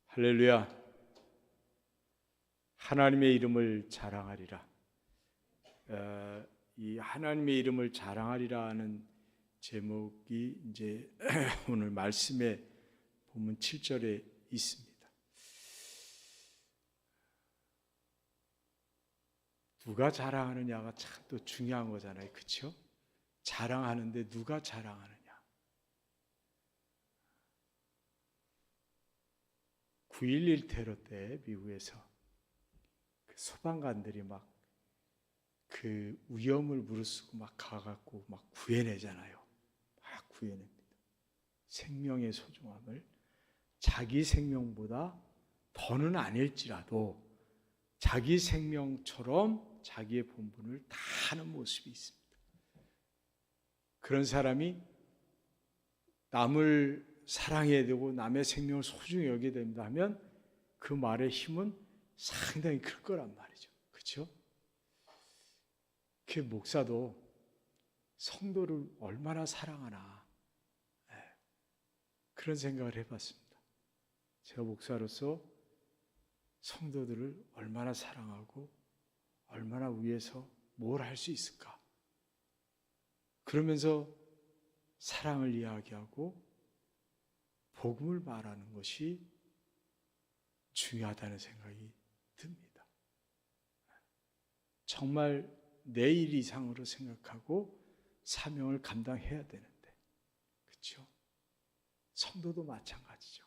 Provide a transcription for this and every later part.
할렐루야. 하나님의 이름을 자랑하리라. 이 하나님의 이름을 자랑하리라는 제목이 이제 오늘 말씀의 본문 7절에 있습니다. 누가 자랑하느냐가 참 또 중요한 거잖아요. 그렇죠? 자랑하는데 누가 자랑하느냐. 9.11 테러 때 미국에서 그 소방관들이 막 그 위험을 무릅쓰고 막 가갖고 막 구해내잖아요. 막 구해냅니다. 생명의 소중함을 자기 생명보다 더는 아닐지라도 자기 생명처럼 자기의 본분을 다하는 모습이 있습니다. 그런 사람이 남을 사랑해야 되고 남의 생명을 소중히 여겨야 된다 하면 그 말의 힘은 상당히 클 거란 말이죠. 그렇죠? 그 목사도 성도를 얼마나 사랑하나 그런 생각을 해봤습니다. 제가 목사로서 성도들을 얼마나 사랑하고 얼마나 위해서 뭘 할 수 있을까? 그러면서 사랑을 이야기하고 복음을 말하는 것이 중요하다는 생각이 듭니다. 정말 내 일 이상으로 생각하고 사명을 감당해야 되는데, 그렇죠? 성도도 마찬가지죠.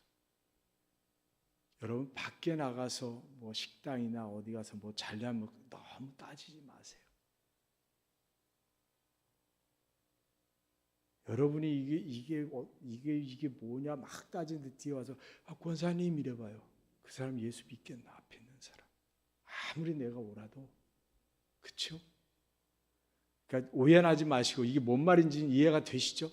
여러분 밖에 나가서 뭐 식당이나 어디 가서 뭐 잘난 먹고 너무 따지지 마세요. 여러분이 이게 뭐냐 막 따지는데 뒤에 와서 권사님 이래봐요. 그 사람 예수 믿겠나? 앞에 있는 사람 아무리 내가 오라도. 그렇죠? 그러니까 오해하지 마시고 이게 뭔 말인지 이해가 되시죠?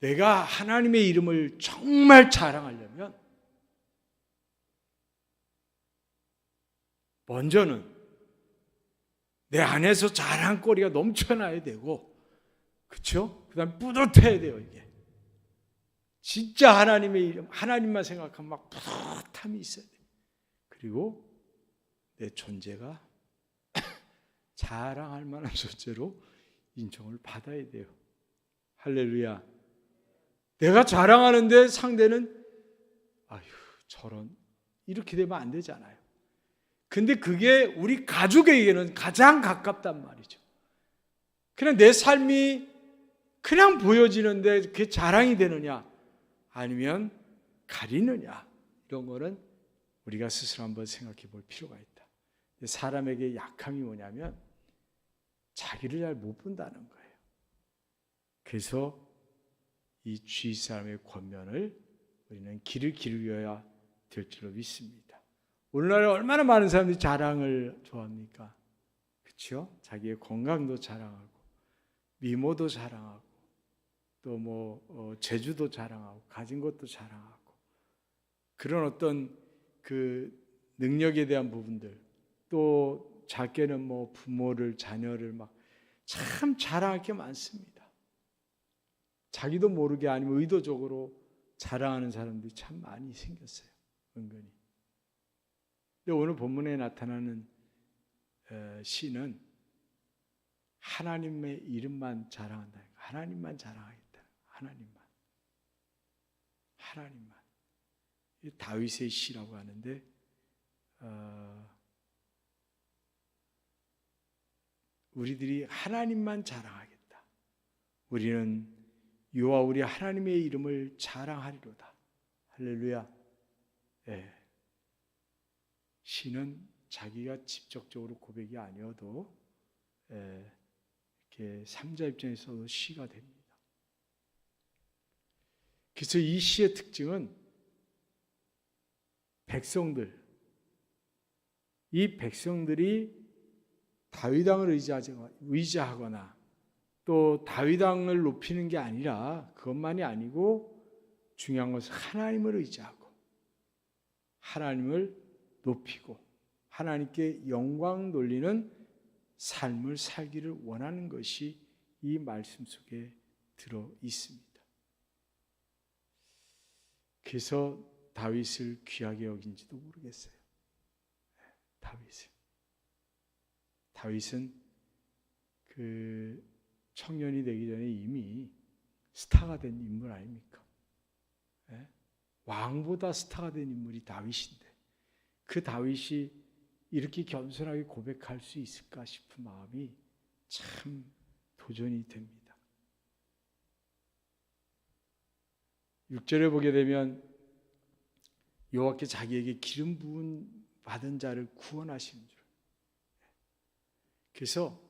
내가 하나님의 이름을 정말 자랑하려면 먼저는 내 안에서 자랑거리가 넘쳐나야 되고, 그렇죠? 그다음 뿌듯해야 돼요. 이게 진짜 하나님의 이름, 하나님만 생각하면 막 뿌듯함이 있어야 돼요. 그리고 내 존재가 자랑할 만한 존재로 인정을 받아야 돼요. 할렐루야. 내가 자랑하는데 상대는 아휴 저런 이렇게 되면 안 되잖아요. 근데 그게 우리 가족에게는 가장 가깝단 말이죠. 그냥 내 삶이 그냥 보여지는데 그게 자랑이 되느냐 아니면 가리느냐, 이런 거는 우리가 스스로 한번 생각해 볼 필요가 있다. 사람에게 약함이 뭐냐면 자기를 잘 못 본다는 거예요. 그래서 이 주위 사람의 권면을 우리는 귀를 기울여야 될 줄로 믿습니다. 오늘날에 얼마나 많은 사람들이 자랑을 좋아합니까? 그렇죠? 자기의 건강도 자랑하고 미모도 자랑하고 또 뭐 재주도 자랑하고 가진 것도 자랑하고 그런 어떤 그 능력에 대한 부분들, 또 작게는 뭐 부모를 자녀를 막 참 자랑할 게 많습니다. 자기도 모르게 아니면 의도적으로 자랑하는 사람들이 참 많이 생겼어요. 은근히. 근데 오늘 본문에 나타나는 시는 하나님의 이름만 자랑한다. 하나님만 자랑하겠다. 하나님만. 다윗의 시라고 하는데 우리들이 하나님만 자랑하겠다. 우리는 여호와 우리 하나님의 이름을 자랑하리로다. 할렐루야. 네. 시는 자기가 직접적으로 고백이 아니어도 이렇게 삼자 입장에서도 시가 됩니다. 그래서 이 시의 특징은 이 백성들이 다윗 왕을 의지하거나 또 다윗 왕을 높이는 게 아니라 그것만이 아니고 중요한 것은 하나님을 의지하고 하나님을 높이고 하나님께 영광 돌리는 삶을 살기를 원하는 것이 이 말씀 속에 들어 있습니다. 그래서 다윗을 귀하게 여긴지도 모르겠어요. 다윗은 그 청년이 되기 전에 이미 스타가 된 인물 아닙니까? 왕보다 스타가 된 인물이 다윗인데 그 다윗이 이렇게 겸손하게 고백할 수 있을까 싶은 마음이 참 도전이 됩니다. 6절에 보게 되면 여호와께 자기에게 기름 부은 받은 자를 구원하시는 줄. 그래서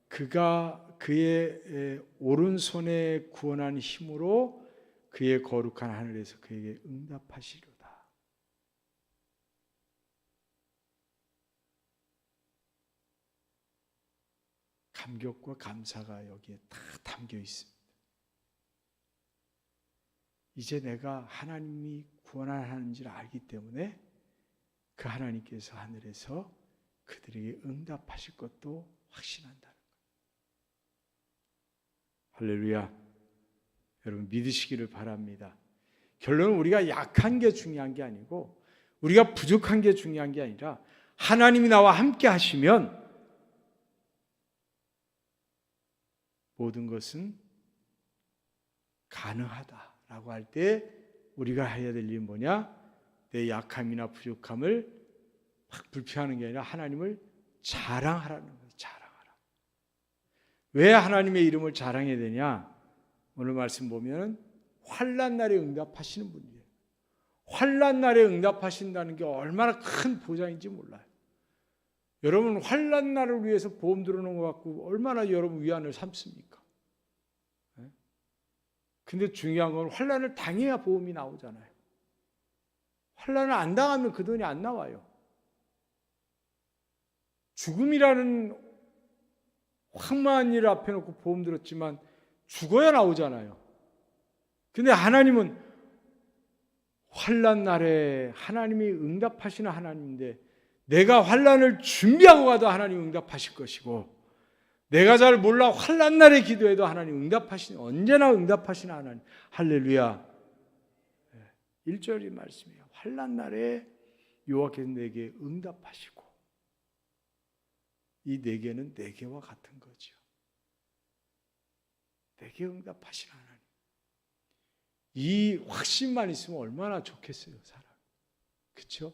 그가 그의 오른손에 구원한 힘으로 그의 거룩한 하늘에서 그에게 응답하시리로다. 감격과 감사가 여기에 다 담겨 있습니다. 이제 내가 하나님이 구원하는지를 알기 때문에 그 하나님께서 하늘에서 그들에게 응답하실 것도 확신한다는 거예요. 할렐루야. 여러분 믿으시기를 바랍니다. 결론은 우리가 약한 게 중요한 게 아니고 우리가 부족한 게 중요한 게 아니라 하나님이 나와 함께 하시면 모든 것은 가능하다라고 할 때 우리가 해야 될 일은 뭐냐? 내 약함이나 부족함을 막 불평하는 게 아니라 하나님을 자랑하라는 거예요. 자랑하라. 왜 하나님의 이름을 자랑해야 되냐? 오늘 말씀 보면 환난 날에 응답하시는 분이에요. 환난 날에 응답하신다는 게 얼마나 큰 보장인지 몰라요. 여러분 환난 날을 위해서 보험 들어놓은 것 같고 얼마나 여러분 위안을 삼습니까? 근데 중요한 건 환난을 당해야 보험이 나오잖아요. 환난을 안 당하면 그 돈이 안 나와요. 죽음이라는 황망한 일을 앞에 놓고 보험 들었지만 죽어야 나오잖아요. 근데 하나님은 환난 날에 하나님이 응답하시는 하나님인데 내가 환난을 준비하고 가도 하나님 응답하실 것이고 내가 잘 몰라 환난 날에 기도해도 하나님 언제나 응답하시는 하나님. 할렐루야. 1절의 말씀이에요. 환난 날에 여호와께서 내게 응답하시고 이 내게는 내게와 같은 거죠. 내게 응답하시는 하나님. 이 확신만 있으면 얼마나 좋겠어요, 사람. 그렇죠?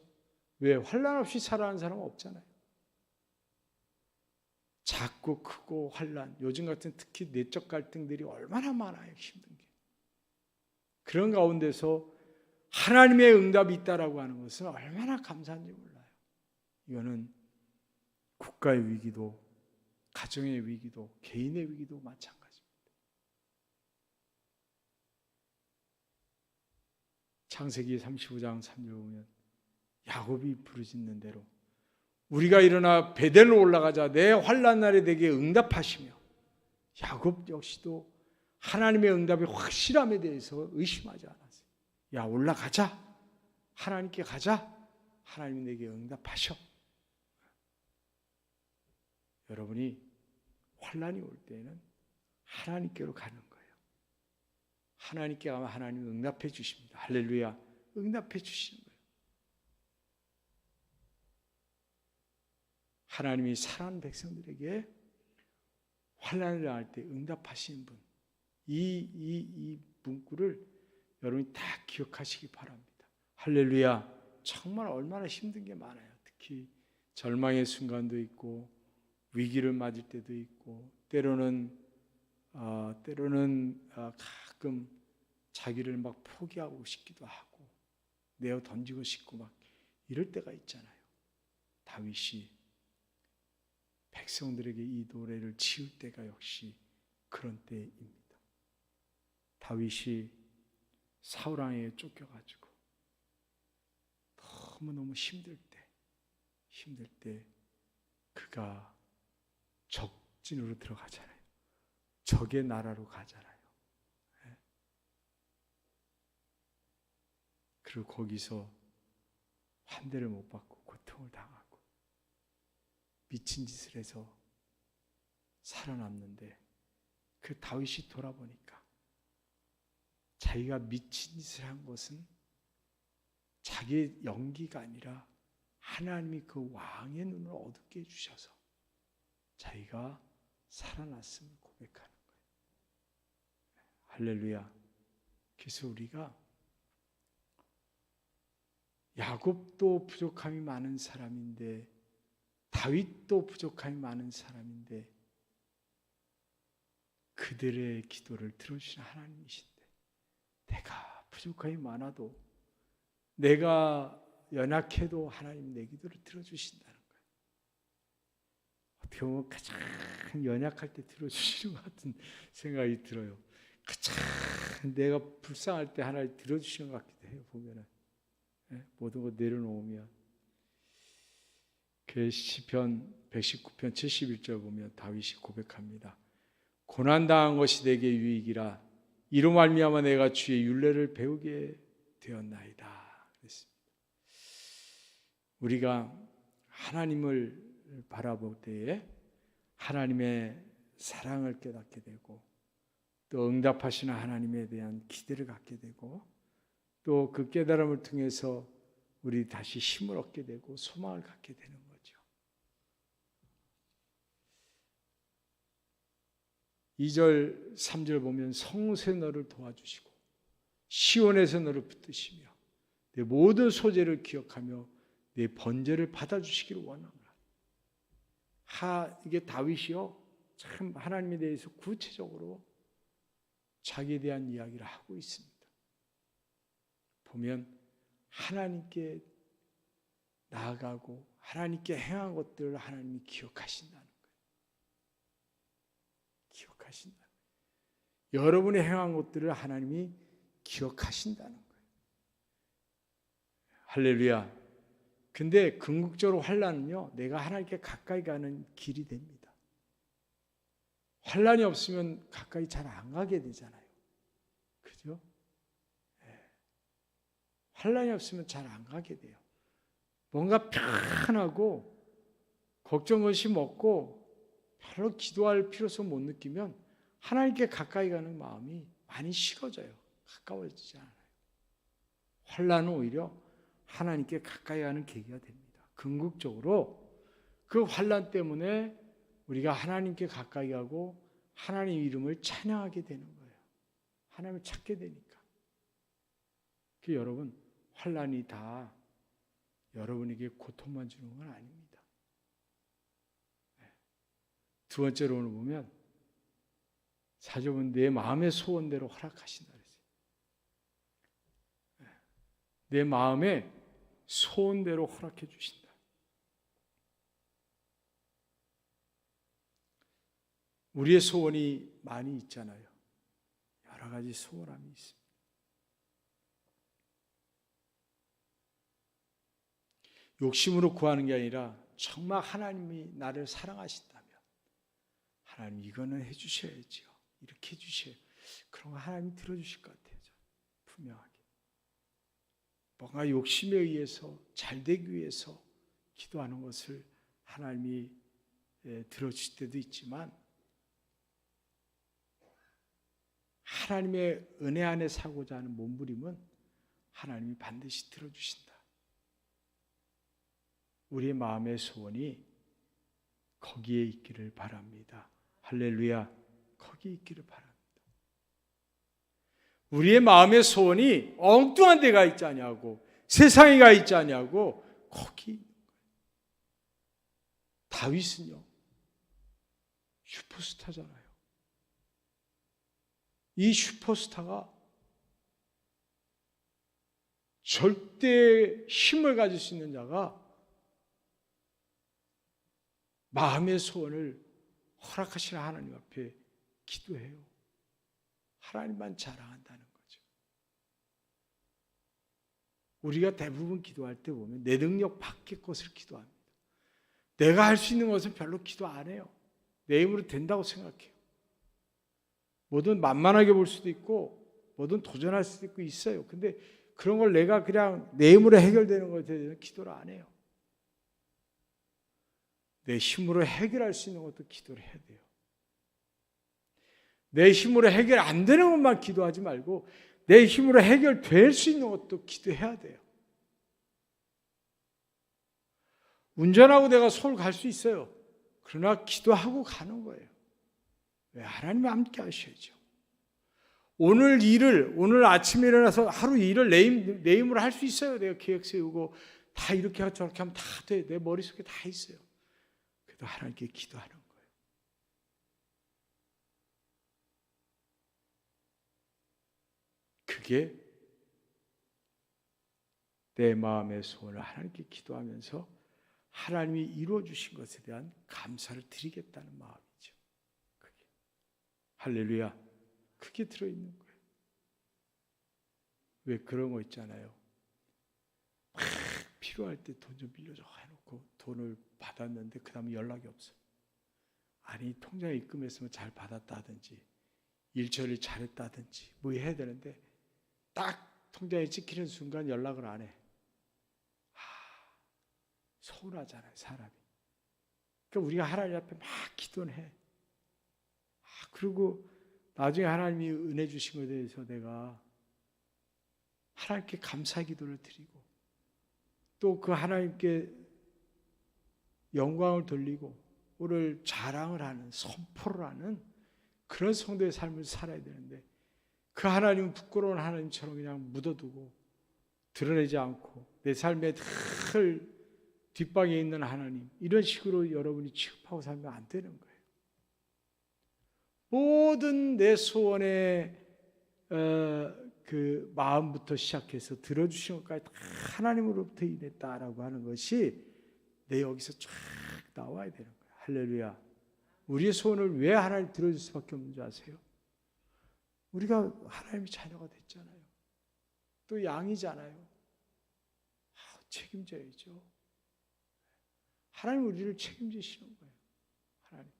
왜 환난 없이 살아가는 사람은 없잖아요. 작고 크고 환난, 요즘 같은 특히 내적 갈등들이 얼마나 많아요, 힘든 게. 그런 가운데서 하나님의 응답이 있다라고 하는 것은 얼마나 감사한지 몰라요. 이거는 국가의 위기도, 가정의 위기도, 개인의 위기도 마찬가지입니다. 창세기 35장 3절 보면 야곱이 부르짖는 대로 우리가 일어나 베델로 올라가자 내 환난 날에 내게 응답하시며 야곱 역시도 하나님의 응답의 확실함에 대해서 의심하지 않았어요. 야 올라가자. 하나님께 가자. 하나님이 내게 응답하셔. 여러분이 환난이 올 때에는 하나님께로 가는 거예요. 하나님께 가면 하나님이 응답해 주십니다. 할렐루야. 응답해 주시는 거예요. 하나님이 사랑하는 백성들에게 환난을 당할 때 응답하시는 분, 이 문구를 여러분이 다 기억하시기 바랍니다. 할렐루야. 정말 얼마나 힘든 게 많아요. 특히 절망의 순간도 있고 위기를 맞을 때도 있고 때로는 가끔 자기를 막 포기하고 싶기도 하고 내어 던지고 싶고 막 이럴 때가 있잖아요. 다윗이 백성들에게 이 노래를 지을 때가 역시 그런 때입니다. 다윗이 사울 왕에게 쫓겨가지고 너무너무 힘들 때 그가 적진으로 들어가잖아요. 적의 나라로 가잖아요. 그리고 거기서 환대를 못 받고 고통을 당하고 미친 짓을 해서 살아남는데 그 다윗이 돌아보니까 자기가 미친 짓을 한 것은 자기의 연기가 아니라 하나님이 그 왕의 눈을 어둡게 해주셔서 자기가 살아났음을 고백하는 거예요. 할렐루야. 그래서 우리가 야곱도 부족함이 많은 사람인데 다윗도 부족함이 많은 사람인데 그들의 기도를 들어주시는 하나님이신데 내가 부족함이 많아도 내가 연약해도 하나님 내 기도를 들어주신다는 거예요. 어떻게 보면 가장 연약할 때 들어주시는 것 같은 생각이 들어요. 가장 내가 불쌍할 때 하나님 들어주시는 것 같기도 해요. 보면은 모든 거 내려놓으면 그 시편 119편 71절 보면 다윗이 고백합니다. 고난당한 것이 내게 유익이라 이로 말미암아 내가 주의 율례를 배우게 되었나이다. 그랬습니다. 우리가 하나님을 바라볼 때에 하나님의 사랑을 깨닫게 되고 또 응답하시는 하나님에 대한 기대를 갖게 되고 또 그 깨달음을 통해서 우리 다시 힘을 얻게 되고 소망을 갖게 되는 거죠. 2절 3절 보면 성소에 너를 도와주시고 시온에서 너를 붙드시며 내 모든 소재를 기억하며 내 번제를 받아주시기를 원합니다. 이게 다윗이요 참 하나님에 대해서 구체적으로 자기에 대한 이야기를 하고 있습니다. 보면 하나님께 나아가고 하나님께 행한 것들을 하나님이 기억하신다는 거예요. 기억하신다. 여러분이 행한 것들을 하나님이 기억하신다는 거예요. 할렐루야. 근데 궁극적으로 환난은요, 내가 하나님께 가까이 가는 길이 됩니다. 환난이 없으면 가까이 잘 안 가게 되잖아요. 그죠? 환난이 없으면 잘 안 가게 돼요. 뭔가 편하고 걱정 없이 먹고 별로 기도할 필요성 못 느끼면 하나님께 가까이 가는 마음이 많이 식어져요. 가까워지지 않아요. 환난은 오히려 하나님께 가까이 가는 계기가 됩니다. 궁극적으로 그 환난 때문에 우리가 하나님께 가까이 가고 하나님 이름을 찬양하게 되는 거예요. 하나님을 찾게 되니까. 여러분, 환난이 다 여러분에게 고통만 주는 건 아닙니다. 두 번째로 오늘 보면 사절은 내 마음의 소원대로 허락하신다 그랬어요. 내 마음의 소원대로 허락해 주신다. 우리의 소원이 많이 있잖아요. 여러 가지 소원함이 있습니다. 욕심으로 구하는 게 아니라 정말 하나님이 나를 사랑하신다면 하나님 이거는 해주셔야지요. 이렇게 해주셔야 그런 거 하나님이 들어주실 것 같아요. 분명하게. 뭔가 욕심에 의해서 잘되기 위해서 기도하는 것을 하나님이 들어주실 때도 있지만 하나님의 은혜 안에 살고자 하는 몸부림은 하나님이 반드시 들어주신다. 우리의 마음의 소원이 거기에 있기를 바랍니다. 할렐루야. 거기에 있기를 바랍니다. 우리의 마음의 소원이 엉뚱한 데가 있지 않냐고 세상에 가 있지 않냐고 거기 있는 거예요. 다윗은요 슈퍼스타잖아요. 이 슈퍼스타가 절대 힘을 가질 수 있는 자가 마음의 소원을 허락하시는 하나님 앞에 기도해요. 하나님만 자랑한다는 거죠. 우리가 대부분 기도할 때 보면 내 능력 밖의 것을 기도합니다. 내가 할 수 있는 것은 별로 기도 안 해요. 내 힘으로 된다고 생각해요. 뭐든 만만하게 볼 수도 있고 뭐든 도전할 수도 있고 있어요. 근데 그런 걸 내가 그냥 내 힘으로 해결되는 것에 대해서 기도를 안 해요. 내 힘으로 해결할 수 있는 것도 기도를 해야 돼요. 내 힘으로 해결 안 되는 것만 기도하지 말고 내 힘으로 해결될 수 있는 것도 기도해야 돼요. 운전하고 내가 서울 갈 수 있어요. 그러나 기도하고 가는 거예요. 왜? 하나님이 함께 하셔야죠. 오늘 아침에 일어나서 하루 일을 내 힘으로 할 수 있어요. 내가 계획 세우고 다 이렇게 하고 저렇게 하면 다 돼. 내 머릿속에 다 있어요. 그래도 하나님께 기도하는 거예요. 그게 내 마음의 소원을 하나님께 기도하면서 하나님이 이루어 주신 것에 대한 감사를 드리겠다는 마음이죠. 그게 할렐루야. 그게 들어있는 거예요. 왜 그런 거 있잖아요. 막 필요할 때 돈 좀 빌려줘 해놓고 돈을 받았는데 그 다음에 연락이 없어. 아니 통장에 입금했으면 잘 받았다든지 일처리 잘했다든지 뭐 해야 되는데 딱 통장에 찍히는 순간 연락을 안 해. 서운하잖아요, 사람이. 그러니까 우리가 하나님 앞에 막 기도는 해. 그리고 나중에 하나님이 은혜 주신 것에 대해서 내가 하나님께 감사 기도를 드리고 또 그 하나님께 영광을 돌리고 오늘 자랑을 하는, 선포를 하는 그런 성도의 삶을 살아야 되는데 그 하나님은 부끄러운 하나님처럼 그냥 묻어두고 드러내지 않고 내 삶에 늘 뒷방에 있는 하나님, 이런 식으로 여러분이 취급하고 살면 안 되는 거예요. 모든 내 소원의 그 마음부터 시작해서 들어주신 것까지 다 하나님으로부터 인했다라고 하는 것이 내 여기서 쫙 나와야 되는 거예요. 할렐루야. 우리의 소원을 왜 하나님 들어줄 수밖에 없는 줄 아세요? 우리가 하나님의 자녀가 됐잖아요. 또 양이잖아요. 책임져야죠. 하나님 우리를 책임지시는 거예요. 하나님.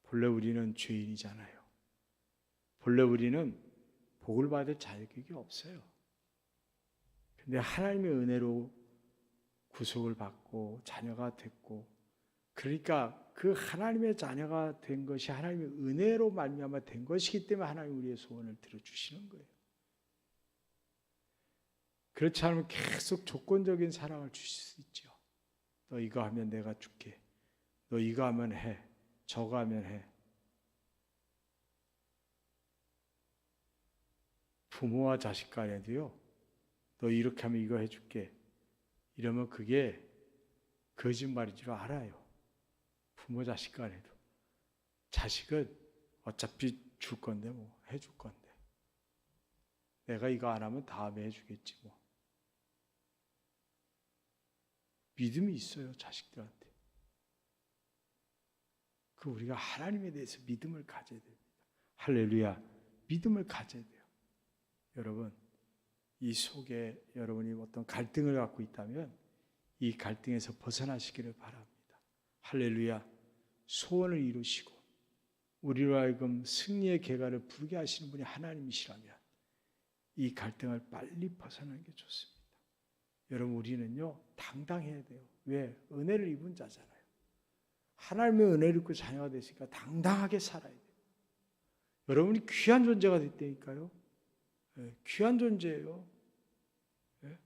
본래 우리는 죄인이잖아요. 본래 우리는 복을 받을 자격이 없어요. 근데 하나님의 은혜로 구속을 받고 자녀가 됐고, 그러니까 그 하나님의 자녀가 된 것이 하나님의 은혜로 말미암아 된 것이기 때문에 하나님 우리의 소원을 들어주시는 거예요. 그렇지 않으면 계속 조건적인 사랑을 주실 수 있죠. 너 이거 하면 내가 줄게. 너 이거 하면 해. 저거 하면 해. 부모와 자식 간에도요. 너 이렇게 하면 이거 해줄게. 이러면 그게 거짓말인 줄 알아요. 부모 자식 간에도. 자식은 어차피 줄 건데 뭐 해줄 건데. 내가 이거 안 하면 다음에 해주겠지 뭐. 믿음이 있어요, 자식들한테. 그 우리가 하나님에 대해서 믿음을 가져야 됩니다. 할렐루야. 믿음을 가져야 돼요. 여러분, 이 속에 여러분이 어떤 갈등을 갖고 있다면 이 갈등에서 벗어나시기를 바랍니다. 할렐루야. 소원을 이루시고 우리로 하여금 승리의 계가를 부르게 하시는 분이 하나님이시라면 이 갈등을 빨리 벗어나는 게 좋습니다. 여러분, 우리는요 당당해야 돼요. 왜? 은혜를 입은 자잖아요. 하나님의 은혜를 입고 자녀가 됐으니까 당당하게 살아야 돼요. 여러분이 귀한 존재가 됐다니까요. 네, 귀한 존재예요. 네?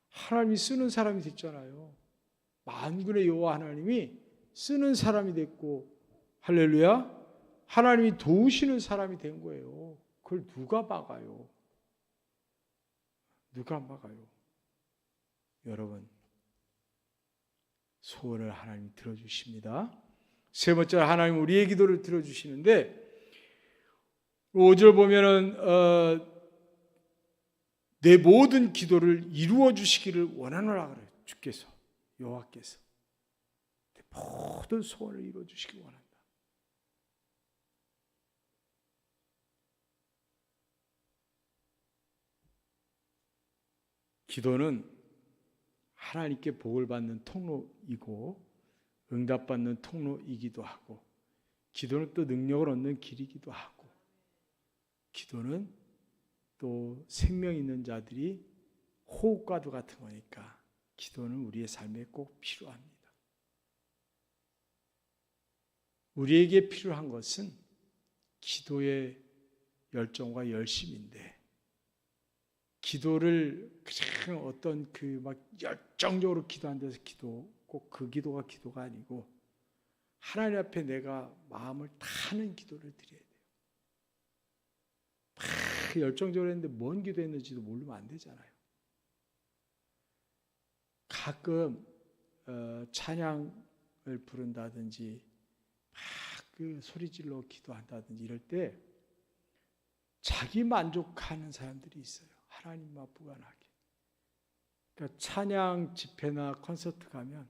하나님이 쓰는 사람이 됐잖아요. 만군의 여호와 하나님이 쓰는 사람이 됐고, 할렐루야, 하나님이 도우시는 사람이 된 거예요. 그걸 누가 막아요? 누가 막아요? 여러분, 소원을 하나님이 들어주십니다. 세 번째로 하나님 우리의 기도를 들어주시는데 5절 보면은 내 모든 기도를 이루어 주시기를 원하노라 그래요. 주께서, 여호와께서 내 모든 소원을 이루어 주시기 원한다. 기도는 하나님께 복을 받는 통로이고 응답받는 통로이기도 하고, 기도는 또 능력을 얻는 길이기도 하고, 기도는 또 생명 있는 자들이 호흡과도 같은 거니까 기도는 우리의 삶에 꼭 필요합니다. 우리에게 필요한 것은 기도의 열정과 열심인데, 기도를 그냥 어떤 그 막 열정적으로 기도한 데서 꼭 그 기도가 기도가 아니고 하나님 앞에 내가 마음을 타는 기도를 드려야 돼요. 막 열정적으로 했는데 뭔 기도했는지도 모르면 안 되잖아요. 가끔 찬양을 부른다든지 막 그 소리질러 기도한다든지 이럴 때 자기 만족하는 사람들이 있어요. 하나님과 무관하게. 그러니까 찬양 집회나 콘서트 가면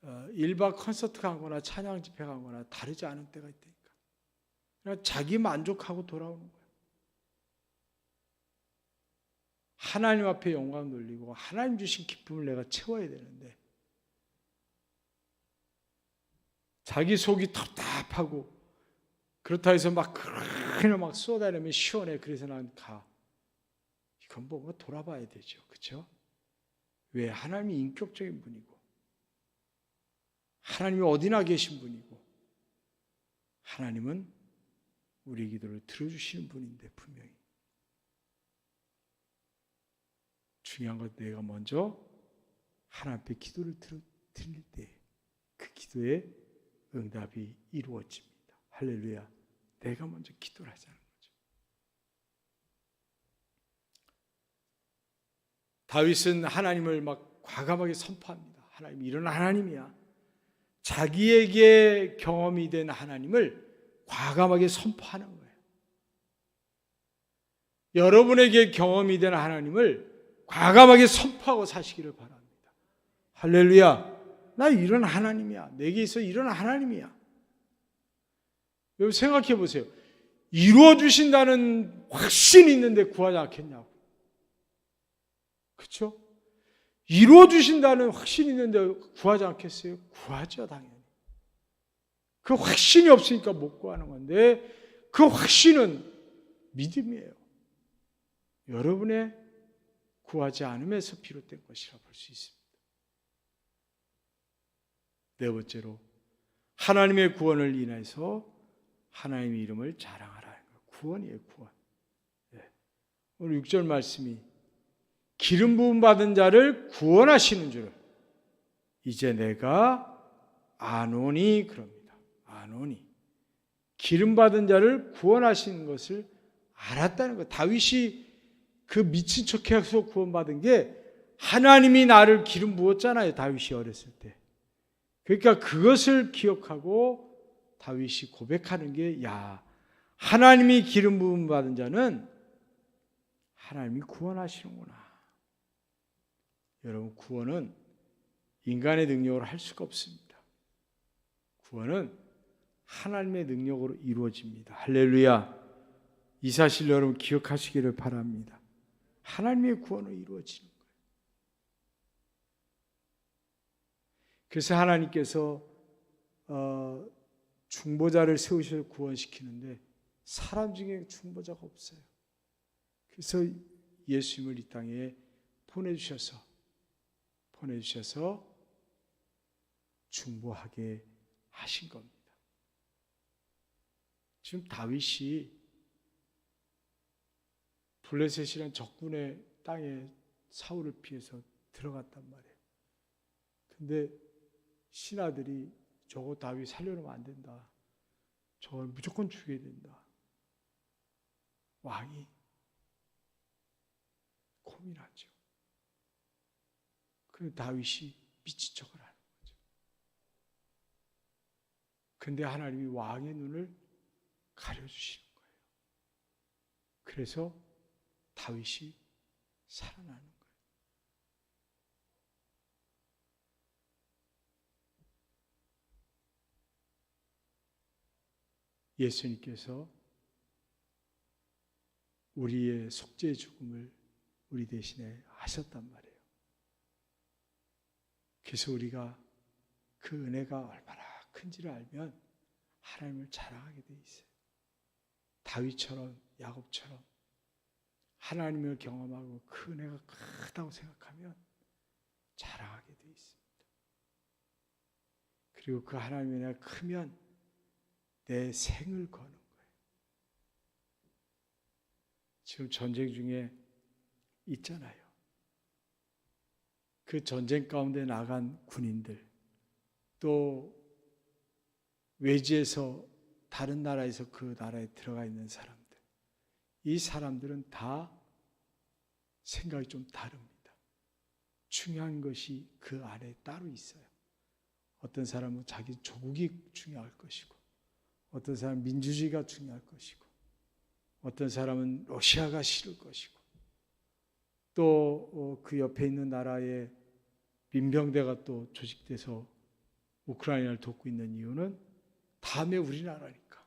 1박 콘서트 간 거나 찬양 집회 간 거나 다르지 않은 때가 있다니까. 그냥 자기 만족하고 돌아오는 거예요. 하나님 앞에 영광 돌리고 하나님 주신 기쁨을 내가 채워야 되는데, 자기 속이 답답하고 그렇다 해서 그냥 막 쏟아내면 시원해. 그래서 난 가. 이건 뭔가 돌아봐야 되죠. 그렇죠? 왜? 하나님이 인격적인 분이고 하나님이 어디나 계신 분이고 하나님은 우리 기도를 들어주시는 분인데, 분명히 중요한 건 내가 먼저 하나님 앞에 기도를 드릴 때 그 기도의 응답이 이루어집니다. 할렐루야. 내가 먼저 기도를 하자는 거죠. 다윗은 하나님을 막 과감하게 선포합니다. 하나님 이런 하나님이야. 자기에게 경험이 된 하나님을 과감하게 선포하는 거예요. 여러분에게 경험이 된 하나님을 과감하게 선포하고 사시기를 바랍니다. 할렐루야. 나 이런 하나님이야. 내게 있어 이런 하나님이야. 여러분 생각해 보세요. 이루어 주신다는 확신이 있는데 구하지 않겠냐고. 그렇죠? 이루어 주신다는 확신이 있는데 구하지 않겠어요? 구하죠, 당연히. 그 확신이 없으니까 못 구하는 건데, 그 확신은 믿음이에요. 여러분의 구하지 않음에서 비롯된 것이라 볼 수 있습니다. 네 번째로, 하나님의 구원을 인해서 하나님의 이름을 자랑하라는 거예요. 구원이에요, 구원. 네. 오늘 6절 말씀이 기름 부음 받은 자를 구원하시는 줄을 이제 내가 아노니 그럽니다. 아노니. 기름 받은 자를 구원하시는 것을 알았다는 거예요. 다윗이 그 미친 척해서 구원받은 게 하나님이 나를 기름 부었잖아요. 다윗이 어렸을 때. 그러니까 그것을 기억하고 다윗이 고백하는 게, 야, 하나님이 기름 부음 받은 자는 하나님이 구원하시는구나. 여러분, 구원은 인간의 능력으로 할 수가 없습니다. 구원은 하나님의 능력으로 이루어집니다. 할렐루야. 이 사실 여러분 기억하시기를 바랍니다. 하나님의 구원으로 이루어지는 거예요. 그래서 하나님께서 중보자를 세우셔서 구원시키는데 사람 중에 중보자가 없어요. 그래서 예수님을 이 땅에 보내주셔서 중보하게 하신 겁니다. 지금 다윗이 블레셋이라는 적군의 땅에 사울을 피해서 들어갔단 말이에요. 근데 신하들이 저거 다윗 살려놓으면 안 된다. 저걸 무조건 죽여야 된다. 왕이 고민하죠. 그런데 다윗이 미친 척을 하는 거죠. 근데 하나님이 왕의 눈을 가려주시는 거예요. 그래서 다윗이 살아나는 거예요. 예수님께서 우리의 속죄의 죽음을 우리 대신에 하셨단 말이에요. 그래서 우리가 그 은혜가 얼마나 큰지를 알면 하나님을 자랑하게 돼 있어요. 다윗처럼, 야곱처럼 하나님을 경험하고 그 은혜가 크다고 생각하면 자랑하게 돼 있습니다. 그리고 그 하나님의 나라가 크면 내 생을 거는 거예요. 지금 전쟁 중에 있잖아요. 그 전쟁 가운데 나간 군인들, 또 외지에서 다른 나라에서 그 나라에 들어가 있는 사람들, 이 사람들은 다 생각이 좀 다릅니다. 중요한 것이 그 안에 따로 있어요. 어떤 사람은 자기 조국이 중요할 것이고, 어떤 사람은 민주주의가 중요할 것이고, 어떤 사람은 러시아가 싫을 것이고, 또 그 옆에 있는 나라의 민병대가 또 조직돼서 우크라이나를 돕고 있는 이유는 다음에 우리나라니까.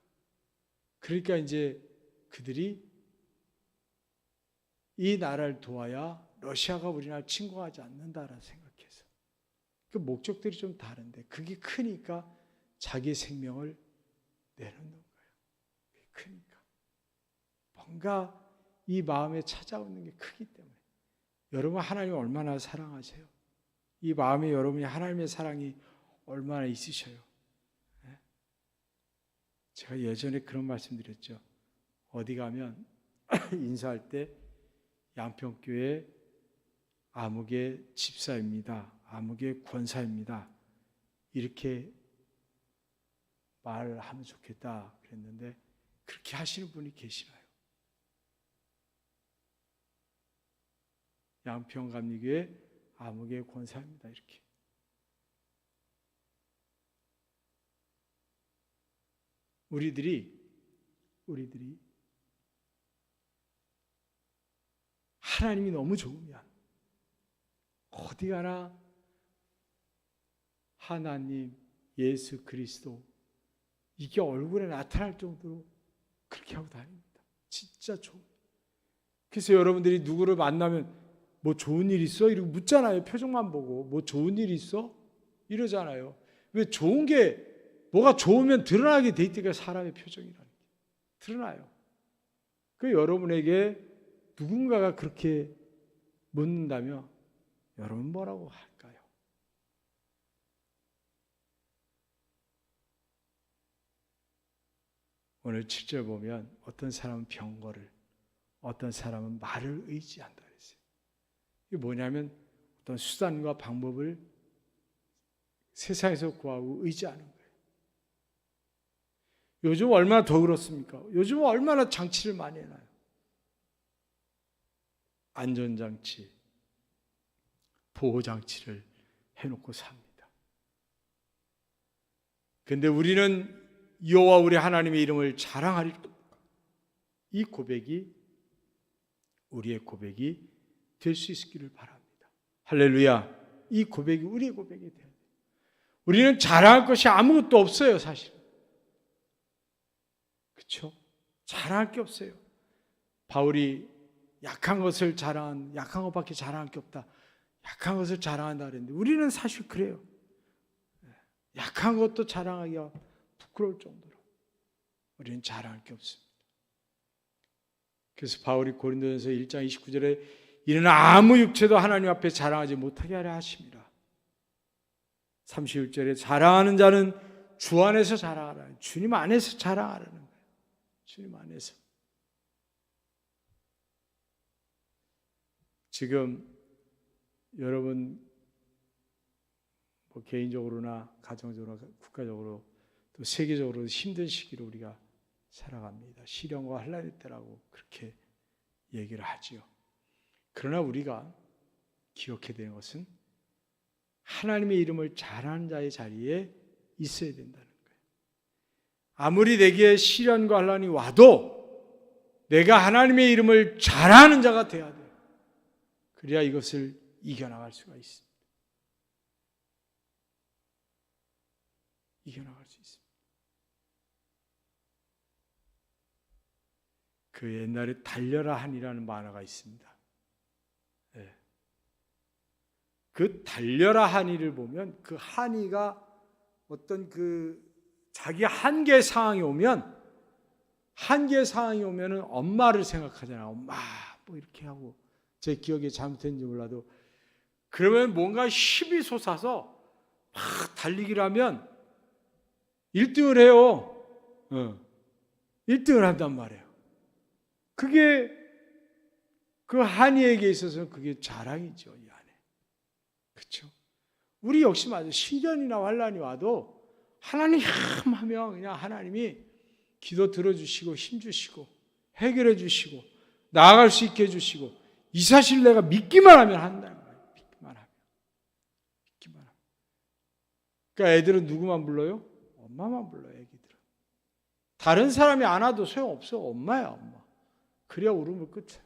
그러니까 이제 그들이 이 나라를 도와야 러시아가 우리나라를 침공하지 않는다라 생각해서 그 목적들이 좀 다른데 그게 크니까 자기 생명을 내놓는 거예요. 그게 크니까 뭔가 이 마음에 찾아오는 게 크기 때문에 여러분 하나님을 얼마나 사랑하세요? 이 마음에 여러분이 하나님의 사랑이 얼마나 있으셔요? 제가 예전에 그런 말씀 드렸죠. 어디 가면 인사할 때 양평교회 아무개 집사입니다. 아무개 권사입니다. 이렇게 말하면 좋겠다 그랬는데 그렇게 하시는 분이 계시나요? 양평감리교회 아무개 권사입니다. 이렇게. 우리들이 하나님이 너무 좋으면 어디 가나 하나님, 예수 그리스도 이게 얼굴에 나타날 정도로 그렇게 하고 다닙니다. 진짜 좋은. 그래서 여러분들이 누구를 만나면 뭐 좋은 일 있어? 이러고 묻잖아요. 표정만 보고 뭐 좋은 일 있어? 이러잖아요. 왜 좋은 게 뭐가 좋으면 드러나게 돼 있다니까 사람의 표정이라는 게 드러나요. 그 여러분에게 누군가가 그렇게 묻는다면 여러분 뭐라고 할까요? 오늘 7절 보면 어떤 사람은 병거를, 어떤 사람은 말을 의지한다 그랬어요. 이게 뭐냐면 어떤 수단과 방법을 세상에서 구하고 의지하는 거예요. 요즘 얼마나 더 그렇습니까? 요즘 얼마나 장치를 많이 해놔요. 안전장치, 보호장치를 해놓고 삽니다. 그런데 우리는 여호와 우리 하나님의 이름을 자랑하리. 이 고백이 우리의 고백이 될 수 있기를 바랍니다. 할렐루야. 이 고백이 우리의 고백이 돼야 돼요. 우리는 자랑할 것이 아무것도 없어요, 사실. 그렇죠? 자랑할 게 없어요. 바울이 약한 것을 약한 것밖에 자랑할 게 없다. 약한 것을 자랑한다 그랬는데 우리는 사실 그래요. 약한 것도 자랑하기가 부끄러울 정도로 우리는 자랑할 게 없습니다. 그래서 바울이 고린도전서 1장 29절에 이는 아무 육체도 하나님 앞에 자랑하지 못하게 하려 하심이라. 31절에 자랑하는 자는 주 안에서 자랑하라. 주님 안에서 자랑하라는 거예요. 주님 안에서. 지금 여러분 뭐 개인적으로나 가정적으로 국가적으로 또 세계적으로 힘든 시기를 우리가 살아갑니다. 시련과 환난의 때라고 그렇게 얘기를 하지요. 그러나 우리가 기억해야 되는 것은 하나님의 이름을 잘하는 자의 자리에 있어야 된다는 거예요. 아무리 내게 시련과 환난이 와도 내가 하나님의 이름을 잘하는 자가 돼야 돼요. 그래야 이것을 이겨나갈 수가 있습니다. 이겨나갈 수 있습니다. 그 옛날에 달려라 한이라는 만화가 있습니다. 네. 그 달려라 한이를 보면 그 한이가 어떤 그 자기 한계 상황이 오면은 엄마를 생각하잖아요. 엄마 뭐 이렇게 하고 제 기억이 잘못했는지 몰라도 그러면 뭔가 힘이 솟아서 막 달리기를 하면 1등을 해요. 1등을 한단 말이에요. 그게 그 한이에게 있어서는 그게 자랑이죠. 이 안에. 그렇죠? 우리 역시 맞아요. 시련이나 환난이 와도 하나님 하면 그냥 하나님이 기도 들어주시고 힘주시고 해결해 주시고 나아갈 수 있게 해주시고 이 사실 내가 믿기만 하면 한다는 거예요. 믿기만 하면. 그러니까 애들은 누구만 불러요? 엄마만 불러요. 애기들은. 다른 사람이 안 와도 소용없어. 엄마야 엄마. 그래야 울음을 끝이에요.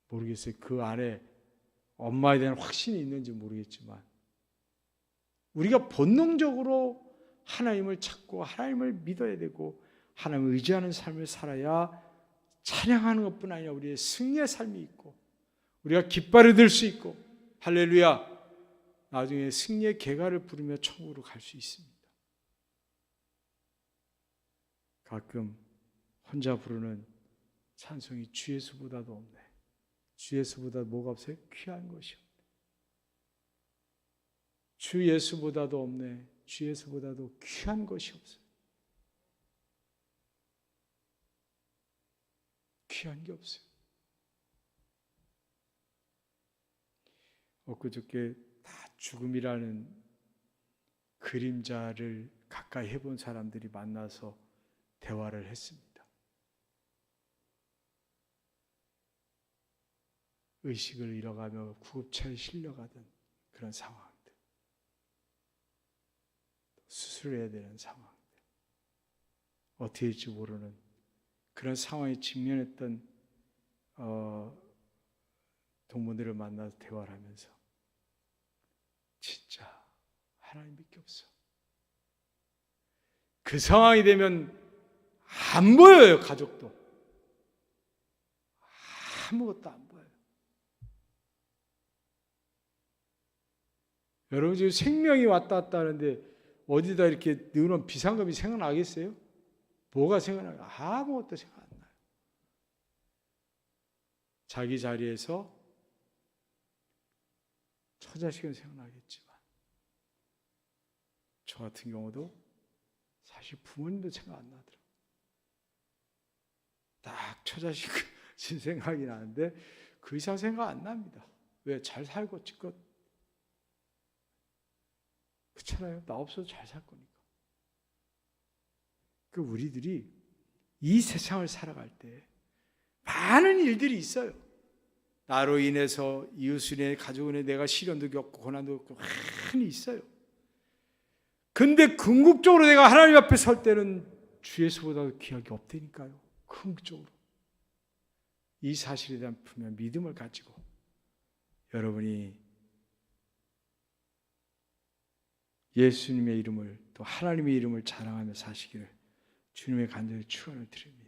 모르겠어요. 그 안에 엄마에 대한 확신이 있는지 모르겠지만 우리가 본능적으로 하나님을 찾고 하나님을 믿어야 되고 하나님을 의지하는 삶을 살아야 찬양하는 것뿐 아니라 우리의 승리의 삶이 있고 우리가 깃발을 들 수 있고 할렐루야 나중에 승리의 개가를 부르며 천국으로 갈 수 있습니다. 가끔 혼자 부르는 찬송이 주 예수보다도 없네. 주 예수보다 뭐가 없어요? 귀한 것이 없네. 주 예수보다도 없네. 주 예수보다도 귀한 것이 없어요. 귀한 게 없어요. 엊그저께 다 죽음이라는 그림자를 가까이 해본 사람들이 만나서 대화를 했습니다. 의식을 잃어가며 구급차에 실려가던 그런 상황들, 수술해야 되는 상황들, 어떻게 될지 모르는 그런 상황에 직면했던 동무들을 만나서 대화를 하면서 진짜 하나님밖에 없어. 그 상황이 되면 안 보여요. 가족도 아무것도 안 보여요. 여러분 지금 생명이 왔다 갔다 하는데 어디다 이렇게 넣어놓은 비상금이 생각나겠어요? 뭐가 생각나요? 아무것도 생각 안 나요. 자기 자리에서 처자식은 생각나겠지만 저 같은 경우도 사실 부모님도 생각 안 나더라고요. 딱 처자식 생각이 나는데 그 이상 생각 안 납니다. 왜? 잘 살고 지껏 그렇잖아요. 나 없어도 잘 살 거니까. 그 우리들이 이 세상을 살아갈 때 많은 일들이 있어요. 나로 인해서 이웃을 인해 가족을 인해 내가 시련도 겪고 고난도 겪고 많이 있어요. 근데 궁극적으로 내가 하나님 앞에 설 때는 주 예수보다 귀하게 없다니까요. 궁극적으로. 이 사실에 대한 분명 믿음을 가지고 여러분이 예수님의 이름을 또 하나님의 이름을 자랑하며 사시기를 주님의 간절히 축원을 드립니다.